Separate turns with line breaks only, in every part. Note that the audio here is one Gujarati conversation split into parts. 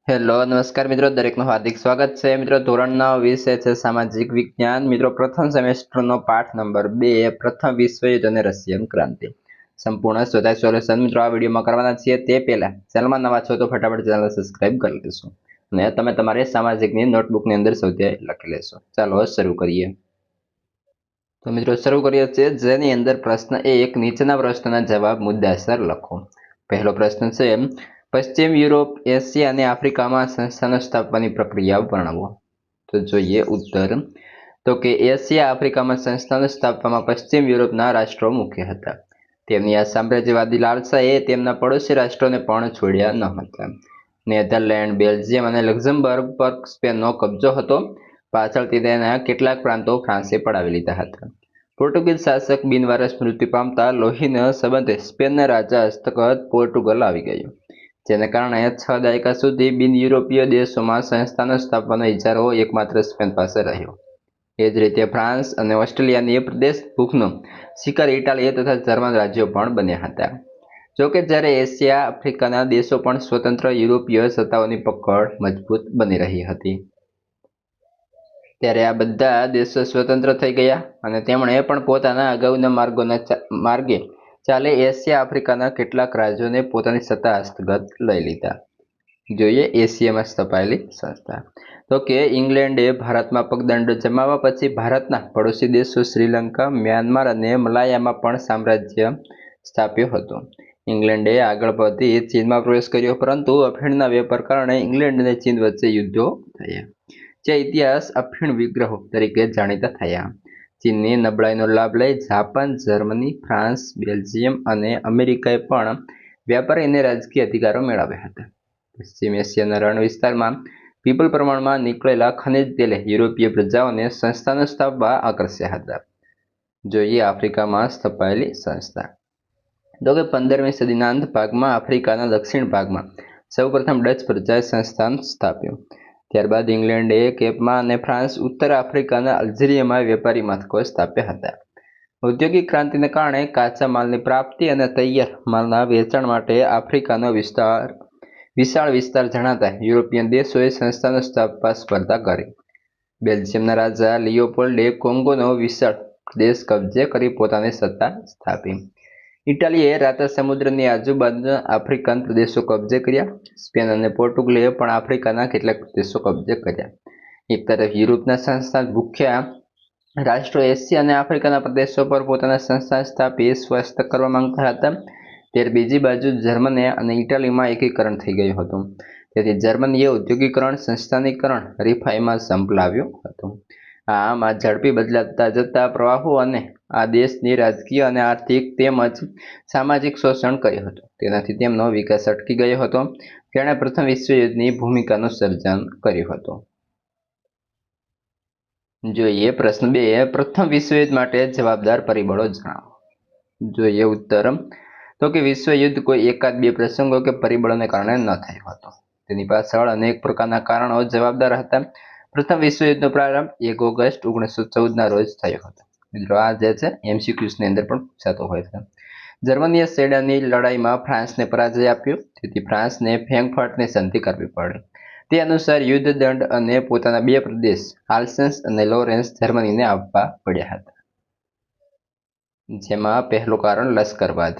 હેલો નમસ્કાર મિત્રો, દરેકનું હાર્દિક સ્વાગત છે મિત્રો। ધોરણ 9 વિષય છે સામાજિક વિજ્ઞાન મિત્રો। પ્રથમ સેમેસ્ટરનો પાઠ નંબર 2 પ્રથમ વિશ્વયુદ્ધ અને રશિયન ક્રાંતિ સંપૂર્ણ સ્વતંત્ર સોલ્યુશન મિત્રો આ વિડીયોમાં કરવાના છીએ। તે પહેલા ચેનલમાં નવા છો તો ફટાફટ ચેનલ સબસ્ક્રાઇબ કરી લેશો અને તમે તમારી સામાજિકની નોટબુકની અંદર સૌથી લખી લેશો। ચાલો શરૂ કરીએ। તો મિત્રો શરૂ કરીએ છીએ, જેની અંદર પ્રશ્ન 1 નીચેના પ્રશ્નના જવાબ મુદ્દાસર લખો। પહેલો પ્રશ્ન છે, પશ્ચિમ યુરોપ, એશિયા અને આફ્રિકામાં સંસ્થાનો સ્થાપવાની પ્રક્રિયા વર્ણવો। તો જોઈએ ઉત્તર। તો કે એશિયા આફ્રિકામાં સંસ્થાનો સ્થાપવામાં પશ્ચિમ યુરોપના રાષ્ટ્રો મુખ્ય હતા। તેમની આ સામ્રાજ્યવાદી લાલસાએ તેમના પડોશી રાષ્ટ્રોને પણ છોડ્યા ન હતા। નેધરલેન્ડ, બેલ્જિયમ અને લક્ઝમબર્ગ પર સ્પેનનો કબજો હતો। પાછળથી તેના કેટલાક પ્રાંતો ફ્રાન્સે પડાવી લીધા હતા। પોર્ટુગીઝ શાસક બિનવારસ મૃત્યુ પામતા લોહીના સંબંધે સ્પેનના રાજા હસ્તગત પોર્ટુગલ આવી ગયું, જેને કારણે 6 દાયકા સુધી બિન યુરોપીય દેશોમાં સંસ્થાનો સ્થાપવાનો ઇજારો એકમાત્ર સ્પેન પાસે રહ્યો। એ જ રીતે ફ્રાન્સ અને ઓસ્ટ્રેલિયાની પ્રદેશ ભૂખનો શિકાર ઇટાલી તથા જર્મન રાજ્યો પણ બન્યા હતા। જોકે જ્યારે એશિયા આફ્રિકાના દેશો પણ સ્વતંત્ર યુરોપીય સત્તાઓની પકડ મજબૂત બની રહી હતી, ત્યારે આ બધા દેશો સ્વતંત્ર થઈ ગયા અને તેમણે પણ પોતાના અગાઉના માર્ગે ચાલે એશિયા આફ્રિકાના કેટલાક રાજ્યોને પોતાની સત્તા હસ્તગત લઈ લીધા। જોઈએ એશિયામાં સ્થપાયેલી સંસ્થા। તો કે ઇંગ્લેન્ડે ભારતમાં પગદંડ જમાવવા પછી ભારતના પડોશી દેશો શ્રીલંકા, મ્યાનમાર અને મલાયામાં પણ સામ્રાજ્ય સ્થાપ્યો હતો। ઇંગ્લેન્ડે આગળ વધી ચીનમાં પ્રવેશ કર્યો, પરંતુ અફીણના વેપાર કારણે ઇંગ્લેન્ડ અને ચીન વચ્ચે યુદ્ધો થયા, જે ઇતિહાસ અફીણ વિગ્રહો તરીકે જાણીતા થયા। ચીનની નબળાઈનો લાભ લઈ જાપાન, જર્મની, ફ્રાન્સ, બેલ્જિયમ અને અમેરિકાએ પણ વ્યાપારી અને રાજકીય અધિકારો મેળવ્યા હતા। પશ્ચિમ એશિયાના રણ વિસ્તારમાં વિપુલ પ્રમાણમાં નીકળેલા ખનિજ તેલે યુરોપીય પ્રજાઓને સંસ્થાનો સ્થાપવા આકર્ષ્યા હતા। જોઈએ આફ્રિકામાં સ્થપાયેલી સંસ્થા। તો કે 15મી સદીના અંત ભાગમાં આફ્રિકાના દક્ષિણ ભાગમાં સૌપ્રથમ ડચ પ્રજાએ સંસ્થાન સ્થાપ્યું। ત્યારબાદ ઇંગ્લેન્ડે કેપમાં અને ફ્રાન્સ ઉત્તર આફ્રિકાના અલ્જેરિયામાં વેપારી મથકો સ્થાપ્યા હતા। ઔદ્યોગિક ક્રાંતિને કારણે કાચા માલની પ્રાપ્તિ અને તૈયાર માલના વેચાણ માટે આફ્રિકાનો વિશાળ વિસ્તાર જણાતા યુરોપિયન દેશોએ સંસ્થાનો સ્થાપવા સ્પર્ધા કરી। બેલ્જિયમના રાજા લિયોપોલ્ડે કોંગોનો વિશાળ દેશ કબજે કરી પોતાની સત્તા સ્થાપી। ઇટાલીએ રાતા સમુદ્રની આજુબાજુના આફ્રિકન પ્રદેશો કબજે કર્યા। સ્પેન અને પોર્ટુગલે પણ આફ્રિકાના કેટલાક પ્રદેશો કબજે કર્યા। એક તરફ યુરોપના સંસ્થાન ભૂખ્યા રાષ્ટ્રો એશિયા અને આફ્રિકાના પ્રદેશો પર પોતાના સંસ્થાન સ્થાપી સ્વસ્થ કરવા માંગતા હતા, ત્યારે બીજી બાજુ જર્મની અને ઇટાલીમાં એકીકરણ થઈ ગયું હતું। તેથી જર્મનીએ ઔદ્યોગિકરણ, સંસ્થાનીકરણ હરીફાઈમાં ઝંપલાવ્યું હતું। આમ આ ઝડપી બદલાતા જતા પ્રવાહો અને આ દેશની રાજકીય અને આર્થિક તેમજ સામાજિક શોષણ કર્યું હતું, તેનાથી તેમનો વિકાસ અટકી ગયો હતો, જેણે પ્રથમ વિશ્વયુદ્ધની ભૂમિકાનું સર્જન કર્યું હતું। જોઈએ પ્રશ્ન 2, પ્રથમ વિશ્વયુદ્ધ માટે જવાબદાર પરિબળો જણાવો। જોઈએ ઉત્તર। તો કે વિશ્વયુદ્ધ કોઈ એકાદ બે પ્રસંગો કે પરિબળોને કારણે ન થયું હતું, તેની પાછળ અનેક પ્રકારના કારણો જવાબદાર હતા। પ્રથમ વિશ્વયુદ્ધનો પ્રારંભ 1 ઓગસ્ટ 1914ના રોજ થયો હતો। મિત્રો આ જે છે MCQની અંદર પણ પૂછાતો હોય છે। જર્મનીએ સેડાની લડાઈમાં ફ્રાન્સને પરાજય આપ્યો, તેથી ફ્રાન્સને ફ્રેન્કફર્ટની સંધિ કરવી પડી। તે અનુસાર યુદ્ધ દંડ અને પોતાના 2 પ્રદેશ આલ્સેસ અને લોરેન્સ જર્મનીને આપવા પડ્યા હતા, જેમાં પહેલું કારણ લશ્કરવાદ।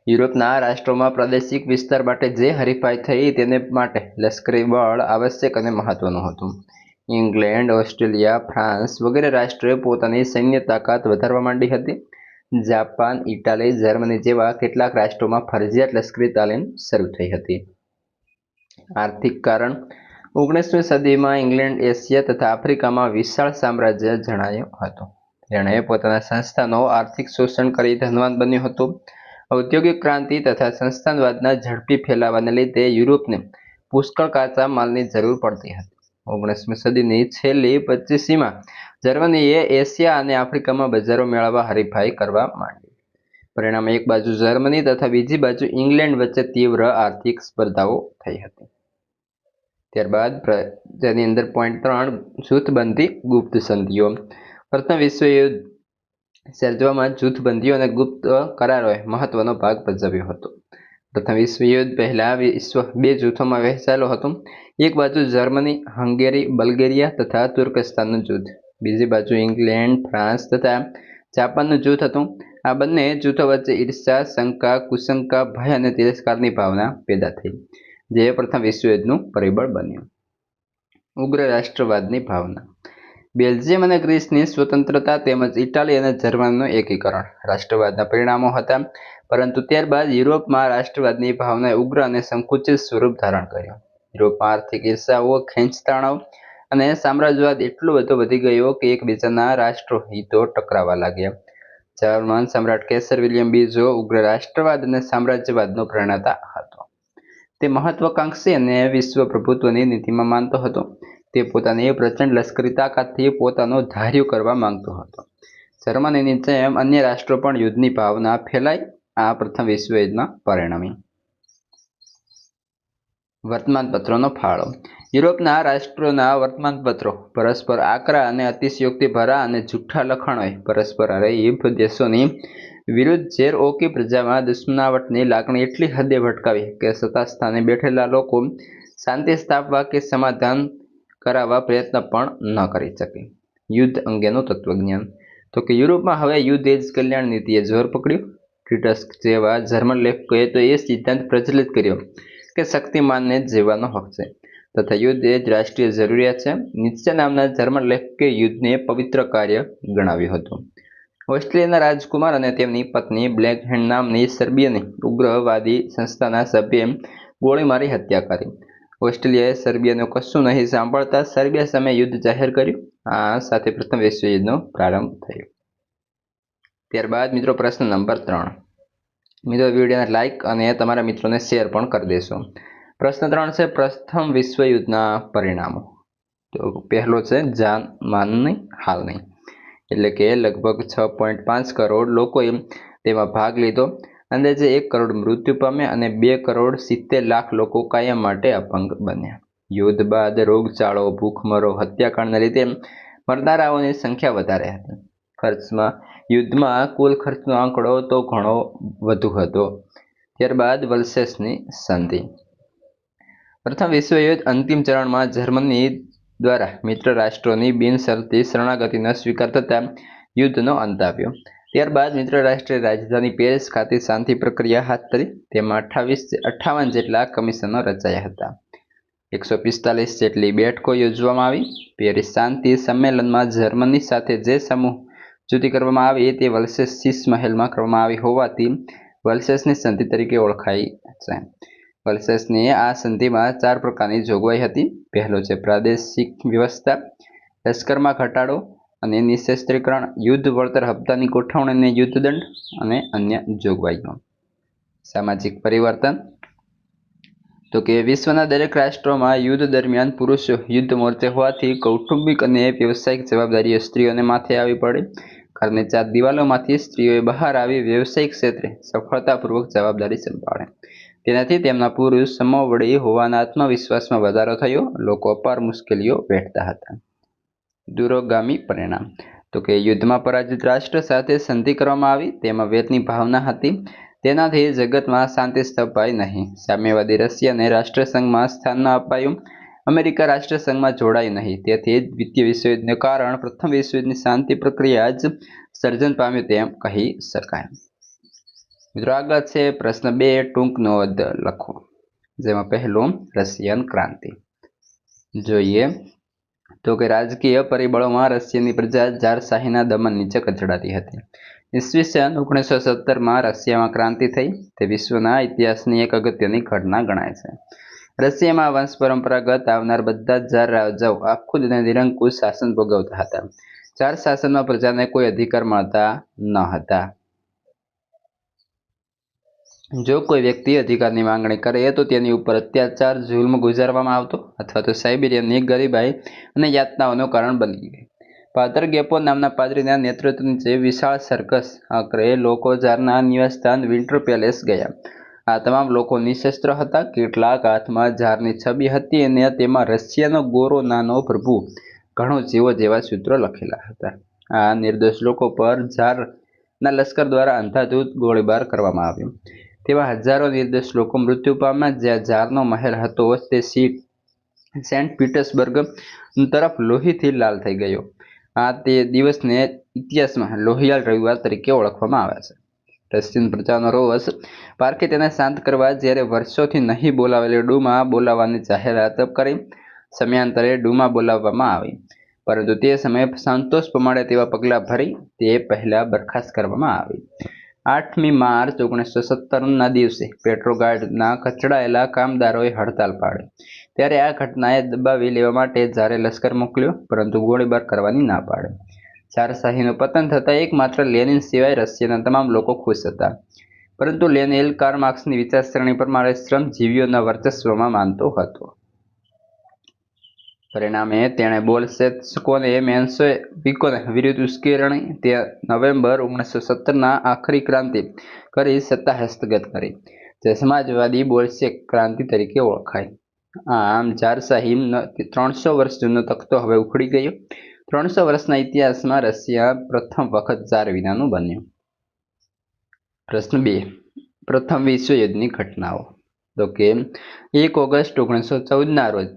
યુરોપના રાષ્ટ્રોમાં પ્રાદેશિક વિસ્તાર માટે જે હરીફાઈ થઈ તેને માટે લશ્કરી બળ આવશ્યક અને મહત્વનું હતું। ઇંગ્લેન્ડ, ઓસ્ટ્રેલિયા, ફ્રાન્સ વગેરે રાષ્ટ્રોએ પોતાની સૈન્ય તાકાત વધારવા માંડી હતી। જાપાન, ઇટાલી, જર્મની જેવા કેટલાક રાષ્ટ્રોમાં ફરજિયાત લશ્કરી તાલીમ શરૂ થઈ હતી। આર્થિક કારણ: 19મી સદીમાં ઇંગ્લેન્ડ એશિયા તથા આફ્રિકામાં વિશાળ સામ્રાજ્ય જણાયું હતું। તેણે પોતાના સંસ્થાનો આર્થિક શોષણ કરી ધનવાન બન્યું હતું। ઔદ્યોગિક ક્રાંતિ તથા સંસ્થાનવાદના ઝડપી ફેલાવાને લીધે યુરોપને પુષ્કળ કાચા માલની જરૂર પડતી હતી। 19મી સદીની છેલ્લી 25મીમાં જર્મનીએ એશિયા અને આફ્રિકામાં બજારો મેળવવા હરીફાઈ કરવા માંડી। પરિણામે એક બાજુ જર્મની તથા બીજી બાજુ ઇંગ્લેન્ડ વચ્ચે તીવ્ર આર્થિક સ્પર્ધાઓ થઈ હતી। ત્યારબાદ તેની અંદર પોઈન્ટ 3, જૂથબંધી ગુપ્ત સંધિઓ। પ્રથમ વિશ્વયુદ્ધ સર્જવામાં જૂથબંધીઓ અને ગુપ્ત કરારોએ મહત્વનો ભાગ ભજવ્યો હતો। પ્રથમ વિશ્વયુદ્ધ પહેલા વિશ્વ બે જૂથોમાં વહેંચાયેલો હતો. એક બાજુ જર્મની, હંગેરી, બલ્ગેરિયા તથા તુર્કસ્તાનનું જૂથ, બીજી બાજુ ઇંગ્લેન્ડ, ફ્રાન્સ તથા જાપાનનું જૂથ હતું. આ બંને જૂથો વચ્ચે ઈર્ષા, શંકા, કુશંકા, ભય અને તિરસ્કારની ભાવના પેદા થઈ, જે પ્રથમ વિશ્વયુદ્ધનું પરિબળ બન્યું. ઉગ્ર રાષ્ટ્રવાદની ભાવના. બેલ્જિયમ અને ગ્રીસની સ્વતંત્રતા તેમજ ઇટાલી અને જર્મનીનું એકીકરણ રાષ્ટ્રવાદના પરિણામો હતા, પરંતુ ત્યારબાદ યુરોપમાં રાષ્ટ્રવાદની ભાવનાએ ઉગ્ર અને સંકુચિત સ્વરૂપ ધારણ કર્યું. યુરોપમાં આર્થિક ઈર્ષાઓ, ખેંચતાણો અને સામ્રાજ્યવાદ એટલો બધો વધી ગયો કે એકબીજાના રાષ્ટ્રો હિતો ટકરાવા લાગ્યા. જર્મન સમ્રાટ કેસર વિલિયમ બીજો ઉગ્ર રાષ્ટ્રવાદ અને સામ્રાજ્યવાદનો પ્રણેતા હતો. તે મહત્વાકાંક્ષી અને વિશ્વ પ્રભુત્વની નીતિમાં માનતો હતો. તે પોતાની પ્રચંડ લશ્કરી તાકાતથી પોતાનું ધાર્યું કરવા માંગતો હતો. જર્મનીની જેમ અન્ય રાષ્ટ્રો પણ યુદ્ધની ભાવના ફેલાઈ આ પ્રથમ વિશ્વયુદ્ધમાં પરિણમી. વર્તમાનપત્રોનો ફાળો. યુરોપના રાષ્ટ્રોના વર્તમાનપત્રો પરસ્પર આકરા અને અતિશયોક્તિભરા અને જૂઠ્ઠા લખાણોએ પરસ્પર હરીફ દેશોની વિરુદ્ધ ઝેર-ઓકી પ્રજામાં દુશ્મનાવટની લાગણી એટલી હદે ભટકાવી કે સત્તાસ્થાને બેઠેલા લોકો શાંતિ સ્થાપવા કે સમાધાન કરાવવા પ્રયત્ન પણ ન કરી શકે. યુદ્ધ અંગેનું તત્વજ્ઞાન. તો કે યુરોપમાં હવે યુદ્ધ એ જ કલ્યાણ નીતિએ જોર પકડ્યું. ટીટસ જેવા જર્મન લેખકોએ તો એ સિદ્ધાંત પ્રચલિત કર્યો કે શક્તિમાનને જ જીવવાનો હક છે તથા યુદ્ધ એ જ રાષ્ટ્રીય જરૂરિયાત છે. નીત્સે નામના જર્મન લેખકે યુદ્ધને પવિત્ર કાર્ય ગણાવ્યું હતું. ઓસ્ટ્રિયાના રાજકુમાર અને તેમની પત્ની બ્લેકહેન્ડ નામની સર્બિયની ઉગ્રવાદી સંસ્થાના સભ્યે ગોળી મારી હત્યા કરી. ઓસ્ટ્રેલિયાએ સર્બિયાનું કશું નહીં સાંભળતા સર્બિયા સામે યુદ્ધ જાહેર કર્યું. આ સાથે પ્રથમ વિશ્વયુદ્ધનો પ્રારંભ થયો. ત્યારબાદ મિત્રો પ્રશ્ન નંબર 3. મિત્રો વિડીયોને લાઇક અને તમારા મિત્રોને શેર પણ કરી દેશો. પ્રશ્ન 3 છે પ્રથમ વિશ્વયુદ્ધના પરિણામો. તો પહેલો છે જાનમાલની હાનિ, એટલે કે લગભગ 6.5 કરોડ લોકોએ તેમાં ભાગ લીધો. અંદાજે 1 કરોડ મૃત્યુ પામ્યા અને 2,70,00,000 લોકો કાયમ માટે અપંગ બન્યા. યુદ્ધ બાદ રોગચાળો, ભૂખમરો, હત્યાકાંડના લીધે મરનારાઓની સંખ્યા વધારે હતી. ખર્ચમાં યુદ્ધમાં કુલ ખર્ચનો આંકડો તો ઘણો વધુ હતો. ત્યારબાદ વલ્સેસની સંધિ. પ્રથમ વિશ્વયુદ્ધ અંતિમ ચરણમાં જર્મની દ્વારા મિત્ર રાષ્ટ્રોની બિનશરતી શરણાગતિનો સ્વીકાર થતાં યુદ્ધનો અંત આવ્યો. ત્યારબાદ મિત્ર રાષ્ટ્રે રાજધાની પેરિસ ખાતે શાંતિ પ્રક્રિયા હાથ ધરી. તેમાં 58 જેટલા કમિશનો રચાયા હતા. 145 જેટલી બેઠકો યોજવામાં આવી. પેરિસ શાંતિ સંમેલનમાં જર્મની સાથે જે સમૂહ જૂતી કરવામાં આવી તે વલ્સેસ શીશ મહેલમાં કરવામાં આવી હોવાથી વલ્સેસની સંધિ તરીકે ઓળખાય છે. વલ્સેસની આ સંધિમાં 4 પ્રકારની જોગવાઈ હતી. પહેલો છે પ્રાદેશિક વ્યવસ્થા, લશ્કરમાં ઘટાડો અને નિઃશસ્ત્રીકરણ, યુદ્ધ વળતર હપ્તાની ગોઠવણી અને યુદ્ધદંડ અને અન્ય જોગવાઈઓ. સામાજિક પરિવર્તન. તો કે વિશ્વના દરેક રાષ્ટ્રોમાં યુદ્ધ દરમિયાન પુરુષો યુદ્ધ મોરચે હોવાથી કૌટુંબિક અને વ્યવસાયિક જવાબદારીઓ સ્ત્રીઓને માથે આવી પડી. ઘરની 4 દિવાલોમાંથી સ્ત્રીઓએ બહાર આવી વ્યવસાયિક ક્ષેત્રે સફળતાપૂર્વક જવાબદારી સંભાળે. તેનાથી તેમના પુરુષ સમોવડી હોવાના આત્મવિશ્વાસમાં વધારો થયો. લોકો અપાર મુશ્કેલીઓ વેઠતા હતા. દૂરોગામી પરિણામ. તો કે યુદ્ધમાં પરાજિત રાષ્ટ્ર સાથે સંધિ કરવામાં આવી. તેમાં વેરની ભાવના હતી. તેનાથી જગતમાં શાંતિ સ્થપાઈ નહીં. સામ્યવાદી રશિયાને રાષ્ટ્રસંઘમાં સ્થાન ન અપાયું. અમેરિકા રાષ્ટ્રસંઘમાં જોડાઈ નહીં. તેથી દ્વિતીય વિશ્વયુદ્ધનું કારણ પ્રથમ વિશ્વયુદ્ધની શાંતિ પ્રક્રિયા જ સર્જન પામ્યું તેમ કહી શકાય. મિત્રો આગળ છે પ્રશ્ન 2. ટૂંક નોંધ લખો. જેમાં પહેલું રશિયન ક્રાંતિ. જોઈએ તો કે રાજકીય પરિબળોમાં રશિયાની પ્રજા ઝારશાહીના દમન નીચે કચડાતી હતી. ઈસવીસન 1917માં રશિયામાં ક્રાંતિ થઈ. તે વિશ્વના ઇતિહાસની એક અગત્યની ઘટના ગણાય છે. રશિયામાં વંશ પરંપરાગત આવનાર બધા જ ઝાર રાજાઓ આખું દિને નિરંકુશ શાસન ભોગવતા હતા. ઝાર શાસનમાં પ્રજાને કોઈ અધિકાર મળતા ન હતા. જો કોઈ વ્યક્તિ અધિકારની માંગણી કરે તો તેની ઉપર અત્યાચાર, જુલ્મ ગુજારવામાં આવતો અથવા તો સાઇબેરિયાની ગરીબાઈ અને યાતનાઓનું કારણ બની ગઈ. પાદર ગેપો નામના પાદરીના નેતૃત્વ નીચે વિશાળ સર્કસ આખરે લોકો ઝારના નિવાસસ્થાન વિન્ટર પેલેસ ગયા. આ તમામ લોકો નિશસ્ત્ર હતા. કેટલાક હાથમાં ઝારની છબી હતી અને તેમાં રશિયાનો ગોરો નાનો પ્રભુ ઘણો જીવો જેવા સૂત્રો લખેલા હતા. આ નિર્દોષ લોકો પર ઝારના લશ્કર દ્વારા અંધાધૂંધ ગોળીબાર કરવામાં આવ્યો. તેવા હજારો નિર્દોષ લોકો મૃત્યુ પામ્યા. જ્યાં ઝારનો મહેલ હતો તે સેન્ટ પીટર્સબર્ગ તરફ લોહીથી લાલ થઈ ગયો. તે દિવસને ઇતિહાસમાં લોહિયાળ રવિવાર તરીકે ઓળખવામાં આવે છે. રશિયન પ્રજાનો રોષ પારખી તેને શાંત કરવા જ્યારે વર્ષોથી નહીં બોલાવેલી ડુમા બોલાવવાની જાહેરાત કરી. સમયાંતરે ડુમા બોલાવવામાં આવી, પરંતુ તે સમયે સંતોષ પમાડે તેવા પગલાં ભરી તે પહેલા બરખાસ્ત કરવામાં આવી. 8મી માર્ચ 1917ના દિવસે પેટ્રોગ્રાડના કચડાયેલા કામદારોએ હડતાલ પાડી. ત્યારે આ ઘટનાએ દબાવી લેવા માટે ઝારે લશ્કર મોકલ્યો, પરંતુ ગોળીબાર કરવાની ના પાડી. ઝારશાહીનું પતન થતાં એકમાત્ર લેનિન સિવાય રશિયાના તમામ લોકો ખુશ હતા. પરંતુ લેનિન કાર્લ માર્ક્સની વિચારસરણી પ્રમાણે શ્રમજીવીઓના વર્ચસ્વમાં માનતો હતો. પરિણામે તેણે બોલ્શેવિકોને મેન્શેવિકોને વિરુદ્ધ ઉશ્કેરણી તે નવેમ્બર 1917ના આખરી ક્રાંતિ કરી સત્તા હસ્તગત કરી, જે સમાજવાદી બોલ્શેવિક ક્રાંતિ તરીકે ઓળખાય. આમ ઝારશાહી 300 વર્ષ જૂનો તખતો હવે ઉખડી ગયો. 300 વર્ષના ઇતિહાસમાં રશિયા પ્રથમ વખત ઝાર વિનાનું બન્યું. પ્રશ્ન 2. પ્રથમ વિશ્વયુદ્ધની ઘટનાઓ. તો કે 1 ઓગસ્ટ 1914ના રોજ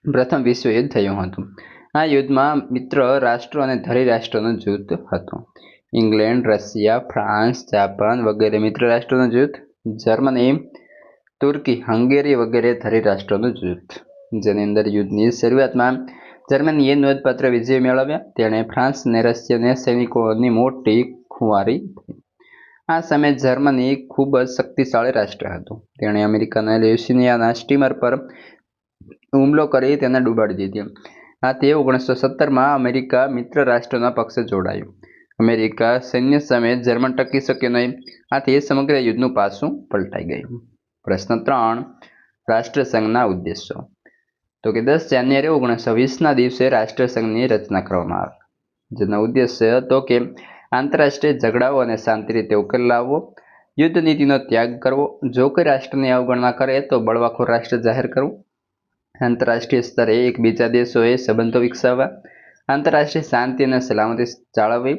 પ્રથમ વિશ્વયુદ્ધ થયું હતું. આ યુદ્ધમાં મિત્ર રાષ્ટ્રો અને ધરી રાષ્ટ્રોનું જૂથ હતું. ઇંગ્લેન્ડ, રશિયા, ફ્રાન્સ, જાપાન વગેરે મિત્ર રાષ્ટ્રોનું જૂથ, જર્મની, તુર્કી, હંગેરી વગેરે ધરી રાષ્ટ્રોનું જૂથ. જેની અંદર યુદ્ધની શરૂઆતમાં જર્મનીએ નોંધપાત્ર વિજય મેળવ્યા. તેણે ફ્રાન્સ અને રશિયાને સૈનિકોની મોટી ખુવારી થઈ. આ સમયે જર્મની ખૂબ જ શક્તિશાળી રાષ્ટ્ર હતું. તેણે અમેરિકાના લ્યુઇસિયાના સ્ટીમર પર હુમલો કરી તેને ડૂબાડી દીધી. આથી 1917માં અમેરિકા મિત્ર રાષ્ટ્રોના પક્ષે જોડાયું. અમેરિકા સૈન્ય સામે જર્મન ટકી શક્યો નહીં. આથી સમગ્ર યુદ્ધનું પાસું પલટાઈ ગયું. પ્રશ્ન 3. રાષ્ટ્રસંઘના ઉદ્દેશો. તો કે 10 જાન્યુઆરી 1920ના દિવસે રાષ્ટ્રસંઘની રચના કરવામાં આવી. જેનો ઉદ્દેશ્ય હતો કે આંતરરાષ્ટ્રીય ઝઘડાઓ અને શાંતિ રીતે ઉકેલ લાવવો, યુદ્ધ નીતિનો ત્યાગ કરવો, જો કોઈ રાષ્ટ્રની અવગણના કરે તો બળવાખોર રાષ્ટ્ર જાહેર કરવું, આંતરરાષ્ટ્રીય સ્તરે એકબીજા દેશોએ સંબંધો વિકસાવવા, આંતરરાષ્ટ્રીય શાંતિ અને સલામતી જાળવવી,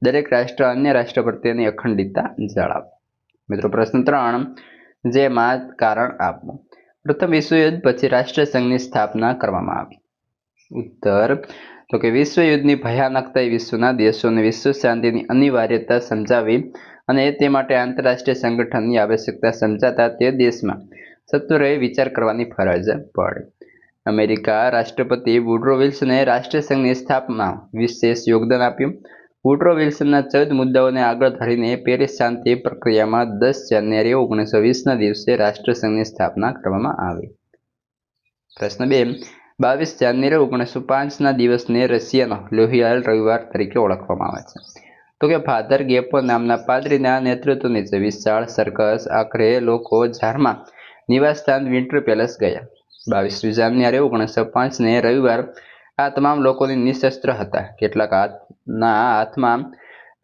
દરેક રાષ્ટ્ર અન્ય રાષ્ટ્ર પ્રત્યેની અખંડિતતા જાળવવી. મિત્રો પ્રશ્ન 3. જેમાં કારણ આપવું. પ્રથમ વિશ્વયુદ્ધ પછી રાષ્ટ્રસંઘની સ્થાપના કરવામાં આવી. ઉત્તર. તો કે વિશ્વયુદ્ધની ભયાનકતાએ વિશ્વના દેશોને વિશ્વ શાંતિની અનિવાર્યતા સમજાવી અને તે માટે આંતરરાષ્ટ્રીય સંગઠનની આવશ્યકતા સમજાતા તે દેશમાં સત્વરે વિચાર કરવાની ફરજ પડી. અમેરિકા રાષ્ટ્રપતિ વુડરો વિલ્સને રાષ્ટ્રસંઘની સ્થાપનામાં વિશેષ યોગદાન આપ્યું. વુડરો વિલ્સનના 14 મુદ્દાઓને આગળ ધરીને પેરિસ શાંતિ પ્રક્રિયામાં 10 જાન્યુઆરી 1920ના દિવસે રાષ્ટ્રસંઘની સ્થાપના કરવામાં આવી. પ્રશ્ન 2. 22 જાન્યુઆરી 1905ના દિવસને રશિયાનો લોહિયાળ રવિવાર તરીકે ઓળખવામાં આવે છે. તો કે ફાધર ગેપો નામના પાદરીના નેતૃત્વ નીચે વિશાળ સર્કસ આખરે લોકો ઝારમાં નિવાસસ્થાન વિન્ટર પેલેસ ગયા. 22 જાન્યુઆરી 1905ને રવિવાર આ તમામ લોકોની નિશસ્ત્ર હતા. કેટલાકના હાથમાં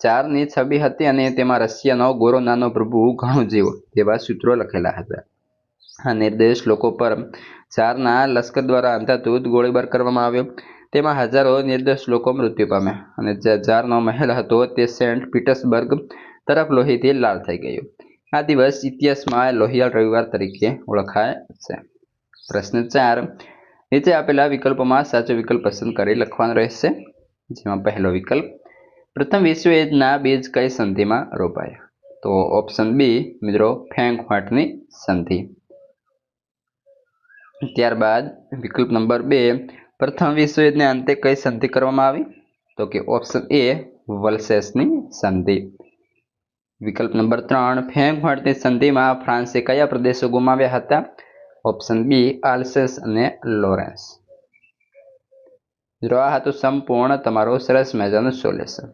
ઝારની છબી હતી અને તેમાં રશિયાનો ગોરો નાનો પ્રભુ ઘણું જીવો તેવા સૂત્રો લખેલા હતા. આ નિર્દોષ લોકો પર ઝારના લશ્કર દ્વારા અંધાધૂંધ ગોળીબાર કરવામાં આવ્યો. તેમાં હજારો નિર્દોષ લોકો મૃત્યુ પામ્યા અને જે ઝારનો મહેલ હતો તે સેન્ટ પીટર્સબર્ગ તરફ લોહીથી લાલ થઈ ગયો. આ દિવસ ઇતિહાસમાં લોહિયાળ રવિવાર તરીકે ઓળખાય છે. પ્રશ્ન 4. નીચે આપેલા વિકલ્પોમાં સાચો વિકલ્પ પસંદ કરી લખવાનો રહેશે. જેમાં પહેલો વિકલ્પ. પ્રથમ વિશ્વયુદ્ધના બીજ કઈ સંધિમાં રોપાયા? તો ઓપ્શન બી મિત્રો ફ્રેન્કફર્ટની સંધિ. ત્યારબાદ વિકલ્પ નંબર 2. પ્રથમ વિશ્વયુદ્ધને અંતે કઈ સંધિ કરવામાં આવી? તો કે ઓપ્શન એ વલસેસની સંધિ. વિકલ્પ નંબર 3. ફ્રેન્કફર્ટની સંધિમાં ફ્રાન્સે કયા પ્રદેશો ગુમાવ્યા હતા? ઓપ્શન બી આલ્સેસ અને લોરેન્સ. મિત્રો આ હતું સંપૂર્ણ તમારું સરસ મજાનું સોલ્યુશન.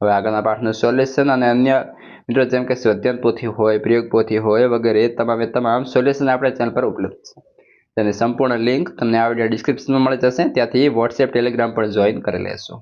હવે આગળના પાઠનું સોલ્યુશન અને અન્ય મિત્રો જેમ કે સ્વાધ્યાય પોથી હોય, પ્રયોગ પોથી હોય વગેરે તમામ સોલ્યુશન આપણા ચેનલ પર ઉપલબ્ધ છે. તેની સંપૂર્ણ લિંક તમને આ વિડીયો ડિસ્ક્રિપ્શનમાં મળી જશે. ત્યાંથી વોટ્સએપ, ટેલિગ્રામ પર જોઈન કરી લેશો.